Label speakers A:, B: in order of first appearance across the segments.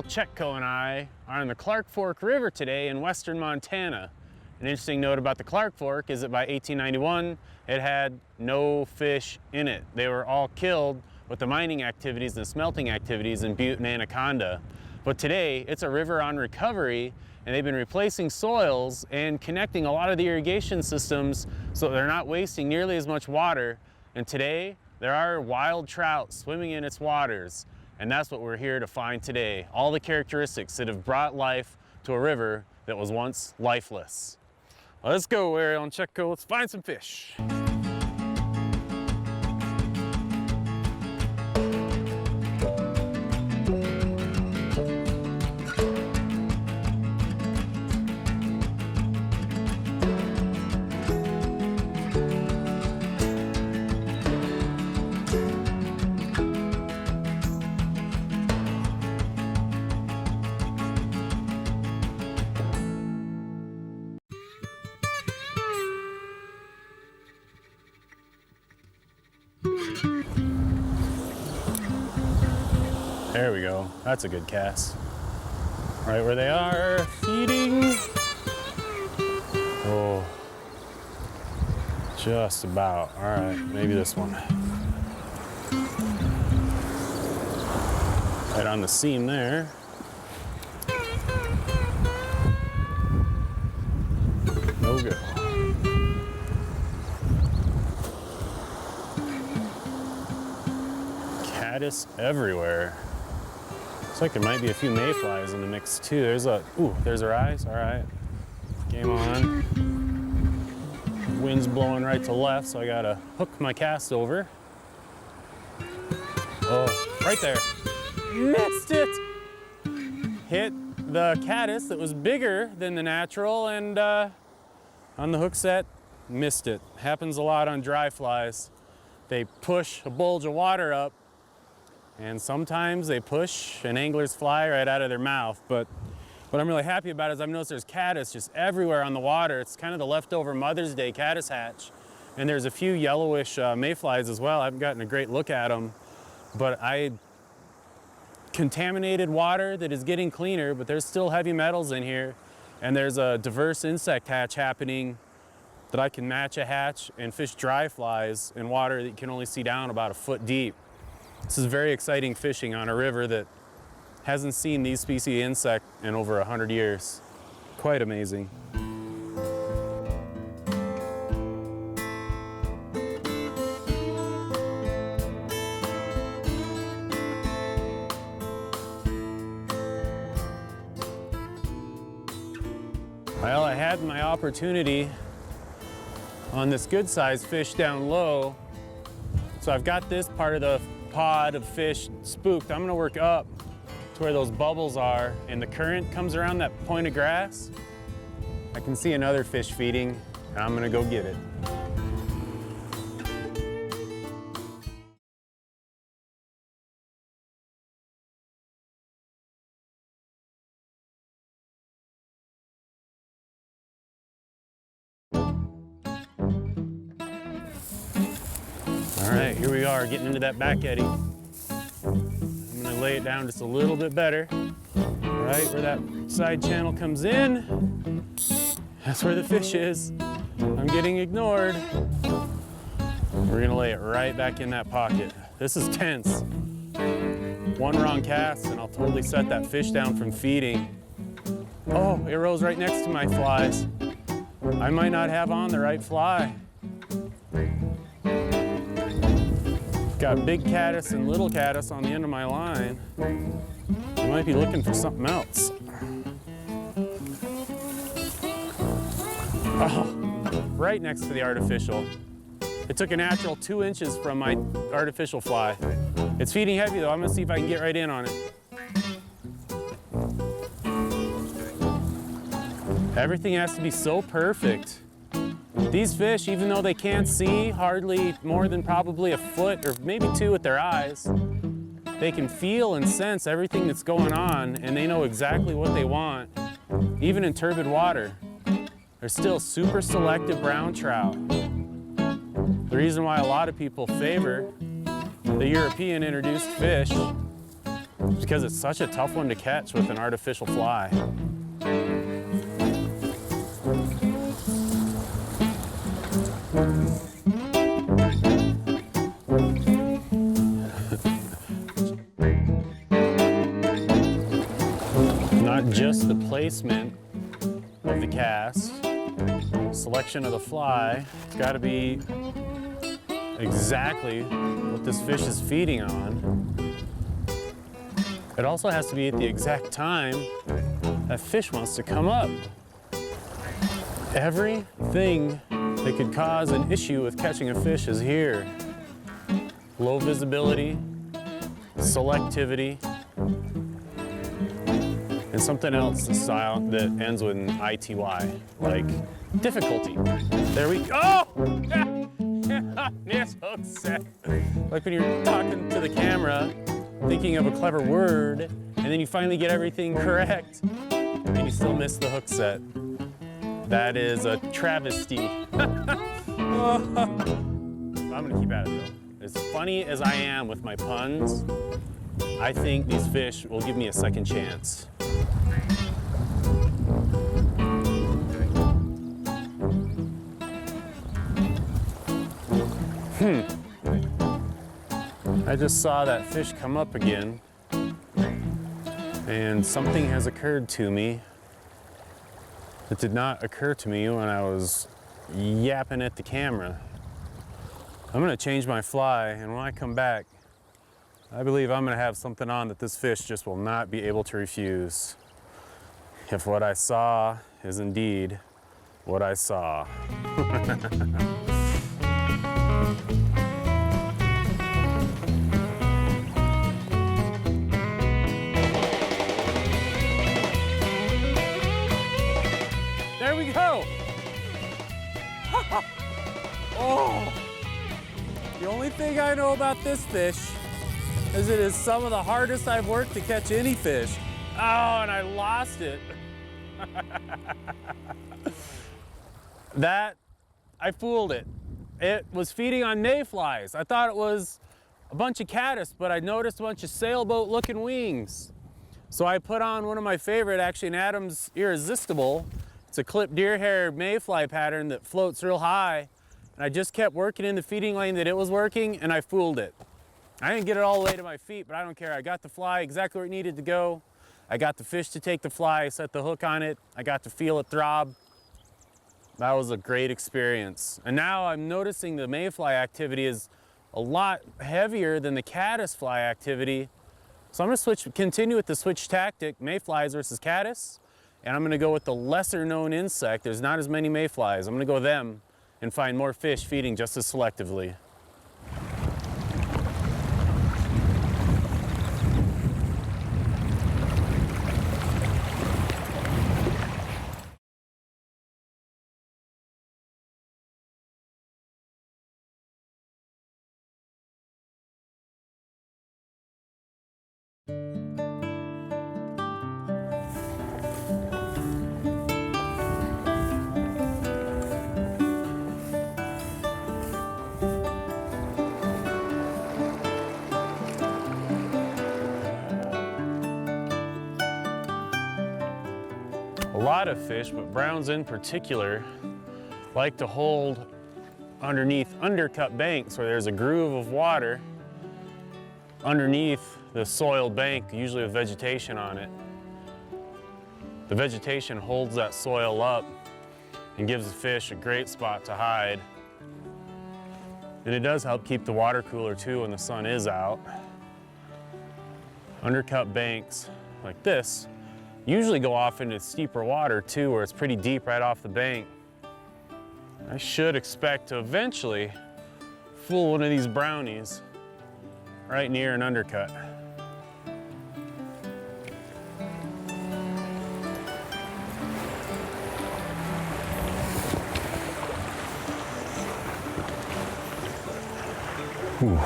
A: Well, Chetco and I are on the Clark Fork River today in western Montana. An interesting note about the Clark Fork is that by 1891, it had no fish in it. They were all killed with the mining activities and smelting activities in Butte and Anaconda. But today, it's a river on recovery, and they've been replacing soils and connecting a lot of the irrigation systems so they're not wasting nearly as much water. And today, there are wild trout swimming in its waters. And that's what we're here to find today. All the characteristics that have brought life to a river that was once lifeless. Well, let's go, Ariel and Chetco. Let's find some fish. There we go. That's a good cast. Right where they are, feeding. Oh, just about. All right, maybe this one. Right on the seam there. No good. Caddis everywhere. Looks like there might be a few mayflies in the mix too. There's a her eyes. All right, game on. Wind's blowing right to left, so I gotta hook my cast over. Oh, right there. Missed it. Hit the caddis that was bigger than the natural, and on the hook set, missed it. Happens a lot on dry flies. They push a bulge of water up, and sometimes they push an angler's fly right out of their mouth. But what I'm really happy about is I've noticed there's caddis just everywhere on the water. It's kind of the leftover Mother's Day caddis hatch. And there's a few yellowish mayflies as well. I haven't gotten a great look at them, but contaminated water that is getting cleaner, but there's still heavy metals in here. And there's a diverse insect hatch happening that I can match a hatch and fish dry flies in water that you can only see down about a foot deep. This is very exciting fishing on a river that hasn't seen these species of insect in over 100 years. Quite amazing. Well, I had my opportunity on this good sized fish down low. So I've got this part of the pod of fish spooked. I'm gonna work up to where those bubbles are and the current comes around that point of grass. I can see another fish feeding, and I'm gonna go get it. All right, here we are, getting into that back eddy. I'm gonna lay it down just a little bit better. Right where that side channel comes in, that's where the fish is. I'm getting ignored. We're gonna lay it right back in that pocket. This is tense. One wrong cast and I'll totally set that fish down from feeding. Oh, it rose right next to my flies. I might not have on the right fly. Got big caddis and little caddis on the end of my line. I might be looking for something else. Oh, right next to the artificial. It took a natural 2 inches from my artificial fly. It's feeding heavy though. I'm gonna see if I can get right in on it. Everything has to be so perfect. These fish, even though they can't see hardly more than probably a foot or maybe 2 with their eyes, they can feel and sense everything that's going on, and they know exactly what they want, even in turbid water. They're still super selective brown trout. The reason why a lot of people favor the European introduced fish It's because it's such a tough one to catch with an artificial fly. Not just the placement of the cast, selection of the fly, it's got to be exactly what this fish is feeding on. It also has to be at the exact time that fish wants to come up. Everything that could cause an issue with catching a fish is here. Low visibility, selectivity, and something else that ends with an ITY, like difficulty. There we go. Oh! Yes, hook set. Like when you're talking to the camera, thinking of a clever word, and then you finally get everything correct, and you still miss the hook set. That is a travesty. I'm gonna keep at it though. As funny as I am with my puns, I think these fish will give me a second chance. I just saw that fish come up again, and something has occurred to me that did not occur to me when I was yapping at the camera. I'm gonna change my fly, and when I come back, I believe I'm gonna have something on that this fish just will not be able to refuse. If what I saw is indeed what I saw. There we go. Oh, the only thing I know about this fish is it is some of the hardest I've worked to catch any fish. Oh, and I lost it. I fooled it. It was feeding on mayflies. I thought it was a bunch of caddis, but I noticed a bunch of sailboat looking wings. So I put on one of my favorite, actually an Adams Irresistible. It's a clipped deer hair mayfly pattern that floats real high. And I just kept working in the feeding lane that it was working, and I fooled it. I didn't get it all the way to my feet, but I don't care. I got the fly exactly where it needed to go. I got the fish to take the fly, set the hook on it. I got to feel it throb. That was a great experience. And now I'm noticing the mayfly activity is a lot heavier than the caddisfly activity. So I'm gonna continue with the switch tactic, mayflies versus caddis. And I'm gonna go with the lesser known insect. There's not as many mayflies. I'm gonna go them and find more fish feeding just as selectively. A lot of fish, but browns in particular, like to hold underneath undercut banks where there's a groove of water underneath the soiled bank, usually with vegetation on it. The vegetation holds that soil up and gives the fish a great spot to hide. And it does help keep the water cooler too when the sun is out. Undercut banks like this usually go off into steeper water too, where it's pretty deep right off the bank. I should expect to eventually fool one of these brownies right near an undercut. Ooh,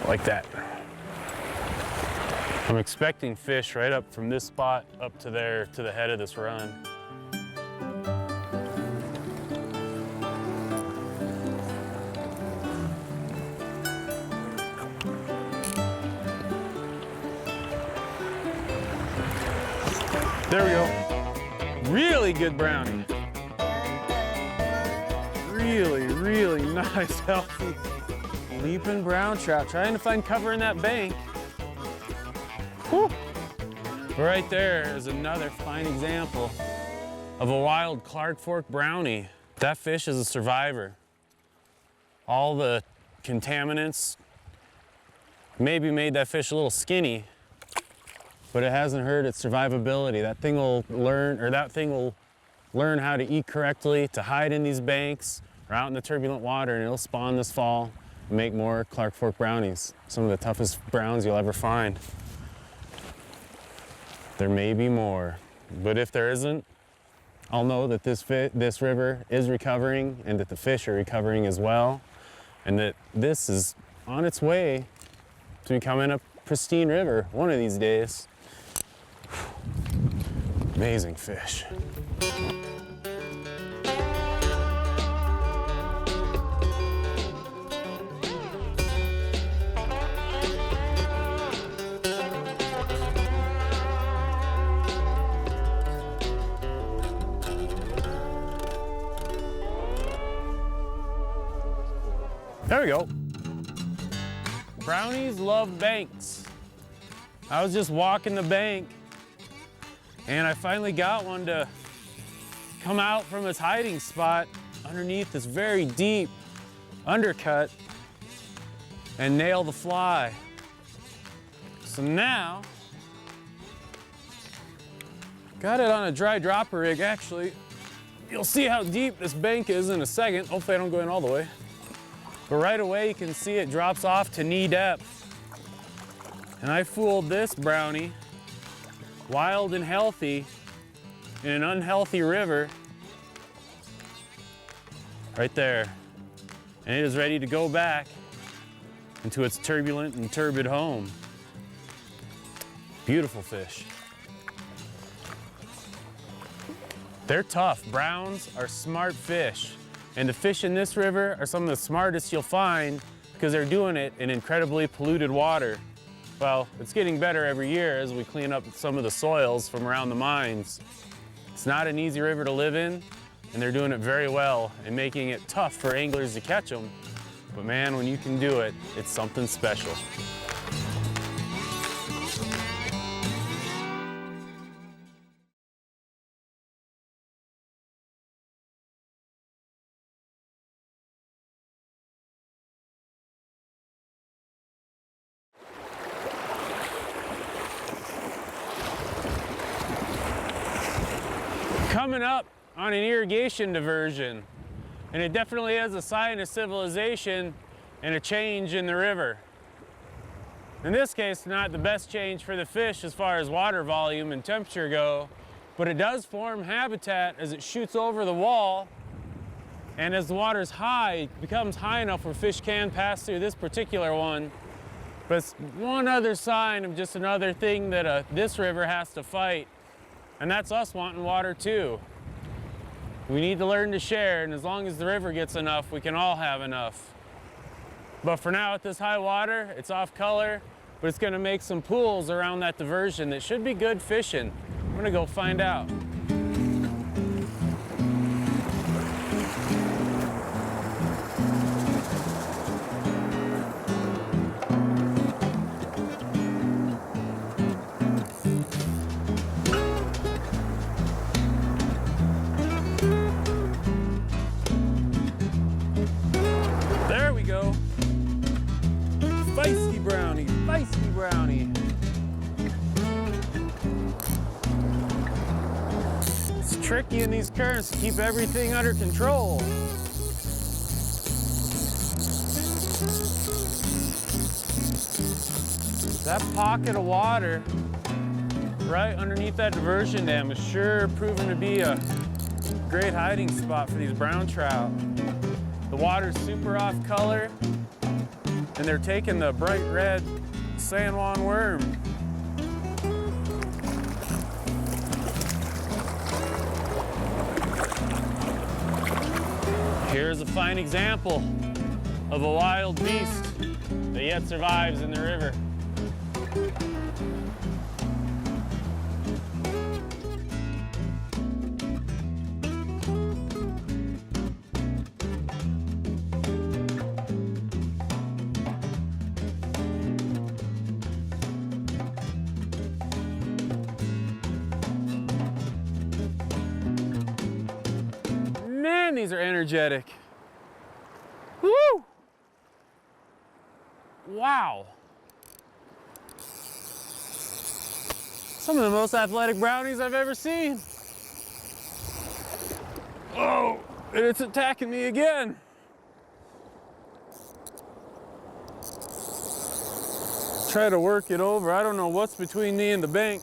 A: like that. I'm expecting fish right up from this spot up to there, to the head of this run. There we go. Really good brownie. Really, really nice, healthy, leaping brown trout. Trying to find cover in that bank. Whew. Right there is another fine example of a wild Clark Fork brownie. That fish is a survivor. All the contaminants maybe made that fish a little skinny, but it hasn't hurt its survivability. That thing will learn how to eat correctly, to hide in these banks or out in the turbulent water, and it'll spawn this fall and make more Clark Fork brownies. Some of the toughest browns you'll ever find. There may be more, but if there isn't, I'll know that this river is recovering and that the fish are recovering as well, and that this is on its way to becoming a pristine river one of these days. Amazing fish. There we go. Brownies love banks. I was just walking the bank and I finally got one to come out from its hiding spot underneath this very deep undercut and nail the fly. So now, got it on a dry dropper rig actually. You'll see how deep this bank is in a second. Hopefully I don't go in all the way. But right away you can see it drops off to knee depth. And I fooled this brownie, wild and healthy, in an unhealthy river, right there. And it is ready to go back into its turbulent and turbid home. Beautiful fish. They're tough. Browns are smart fish. And the fish in this river are some of the smartest you'll find because they're doing it in incredibly polluted water. Well, it's getting better every year as we clean up some of the soils from around the mines. It's not an easy river to live in, and they're doing it very well and making it tough for anglers to catch them. But man, when you can do it, it's something special. Coming up on an irrigation diversion, and it definitely is a sign of civilization and a change in the river. In this case, not the best change for the fish as far as water volume and temperature go, but it does form habitat as it shoots over the wall, and as the water's high, it becomes high enough where fish can pass through this particular one. But it's one other sign of just another thing that this river has to fight. And that's us wanting water too. We need to learn to share, and as long as the river gets enough, we can all have enough. But for now, at this high water, it's off color, but it's gonna make some pools around that diversion that should be good fishing. I'm gonna go find out. Feisty brownie, feisty brownie. It's tricky in these currents to keep everything under control. That pocket of water right underneath that diversion dam is sure proven to be a great hiding spot for these brown trout. The water's super off color, and they're taking the bright red San Juan worm. Here's a fine example of a wild beast that yet survives in the river. these are energetic. Woo! Wow. Some of the most athletic brownies I've ever seen. Oh, and it's attacking me again. Try to work it over. I don't know what's between me and the bank.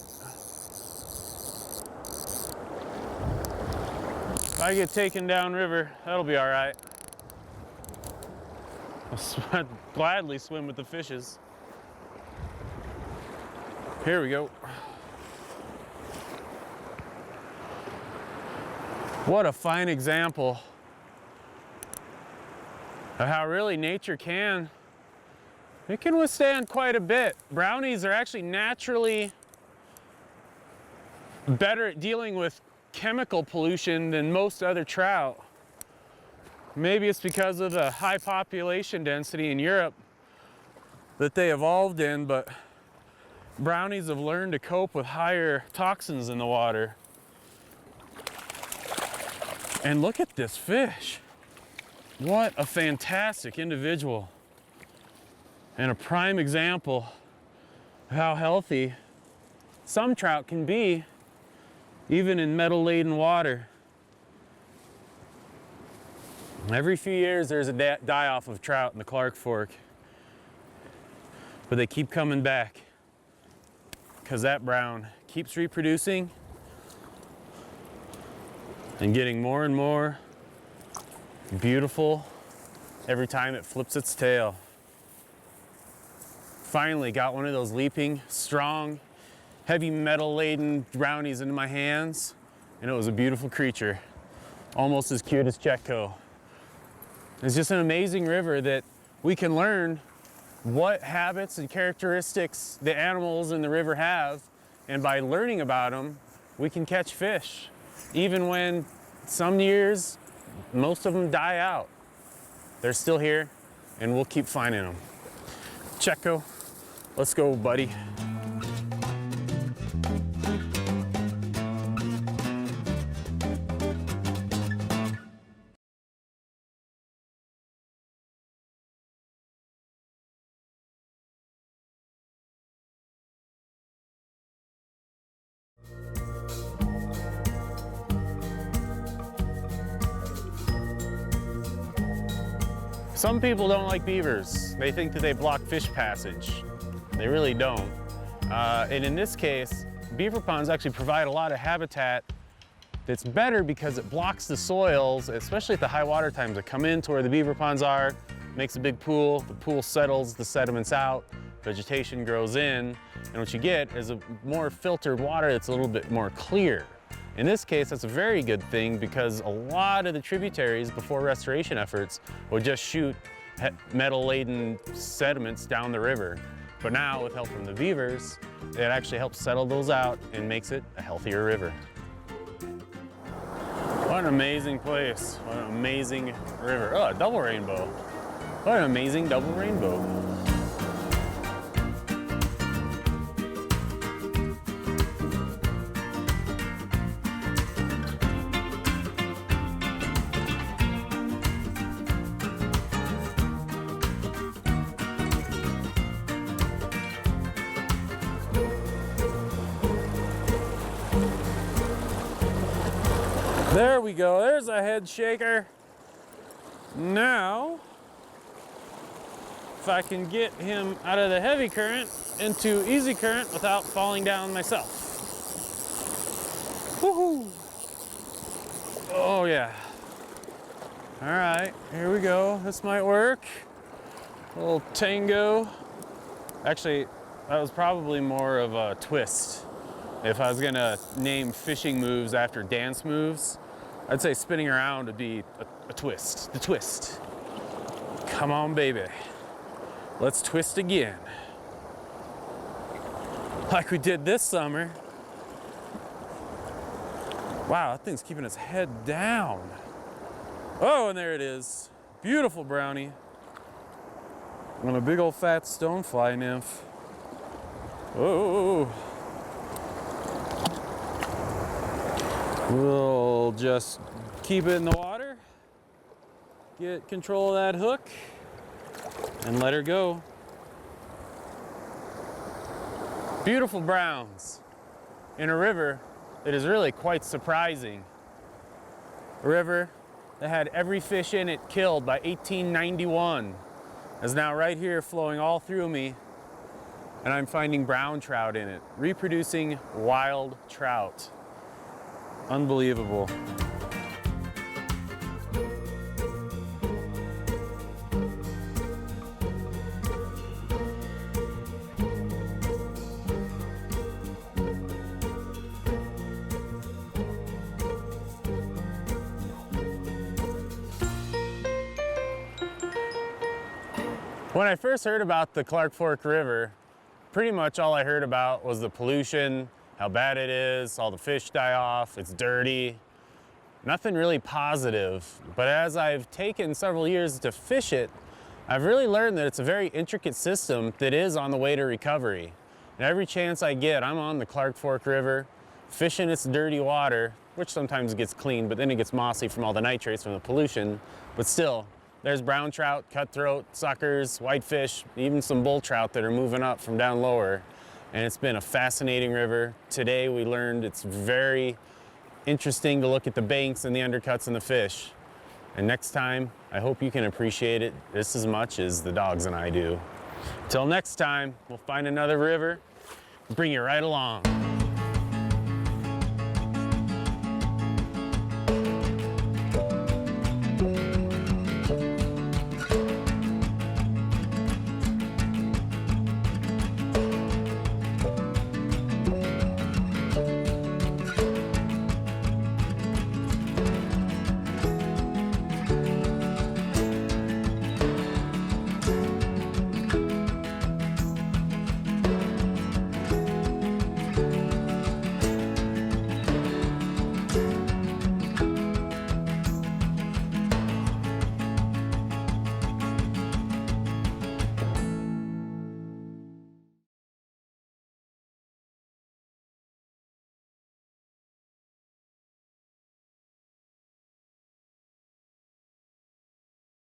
A: If I get taken down river, that'll be all right. I'd gladly swim with the fishes. Here we go. What a fine example of how really nature can. It can withstand quite a bit. Brownies are actually naturally better at dealing with chemical pollution than most other trout. Maybe it's because of the high population density in Europe that they evolved in, but brownies have learned to cope with higher toxins in the water. And look at this fish. What a fantastic individual. And a prime example of how healthy some trout can be, even in metal-laden water. Every few years there's a die-off of trout in the Clark Fork, but they keep coming back because that brown keeps reproducing and getting more and more beautiful every time it flips its tail. Finally got one of those leaping, strong, heavy metal-laden brownies into my hands, and it was a beautiful creature, almost as cute as Chetco. It's just an amazing river that we can learn what habits and characteristics the animals in the river have, and by learning about them, we can catch fish. Even when some years, most of them die out, they're still here, and we'll keep finding them. Chetco, let's go, buddy. Some people don't like beavers. They think that they block fish passage. They really don't. And in this case, beaver ponds actually provide a lot of habitat that's better because it blocks the soils, especially at the high water times that come in to where the beaver ponds are, makes a big pool, the pool settles the sediments out, vegetation grows in, and what you get is a more filtered water that's a little bit more clear. In this case, that's a very good thing because a lot of the tributaries before restoration efforts would just shoot metal-laden sediments down the river. But now, with help from the beavers, it actually helps settle those out and makes it a healthier river. What an amazing place. What an amazing river. Oh, a double rainbow. What an amazing double rainbow. There we go, there's a head shaker. Now, if I can get him out of the heavy current into easy current without falling down myself. Woohoo! Oh yeah. All right, here we go. This might work. A little tango. Actually, that was probably more of a twist. If I was gonna name fishing moves after dance moves, I'd say spinning around would be a twist, the twist. Come on, baby. Let's twist again. Like we did this summer. Wow, that thing's keeping its head down. Oh, and there it is. Beautiful brownie. On a big old fat stonefly nymph. Oh. We'll just keep it in the water Get control of that hook and let her go. Beautiful browns in a river that is really quite surprising. A river that had every fish in it killed by 1891 is now right here flowing all through me, and I'm finding brown trout in it, reproducing wild trout. Unbelievable. When I first heard about the Clark Fork River, pretty much all I heard about was the pollution, how bad it is, all the fish die off, it's dirty. Nothing really positive. But as I've taken several years to fish it, I've really learned that it's a very intricate system that is on the way to recovery. And every chance I get, I'm on the Clark Fork River, fishing its dirty water, which sometimes gets clean, but then it gets mossy from all the nitrates from the pollution. But still, there's brown trout, cutthroat, suckers, whitefish, even some bull trout that are moving up from down lower. And it's been a fascinating river. Today we learned it's very interesting to look at the banks and the undercuts and the fish. And next time, I hope you can appreciate it just as much as the dogs and I do. Till next time, we'll find another river and bring you right along.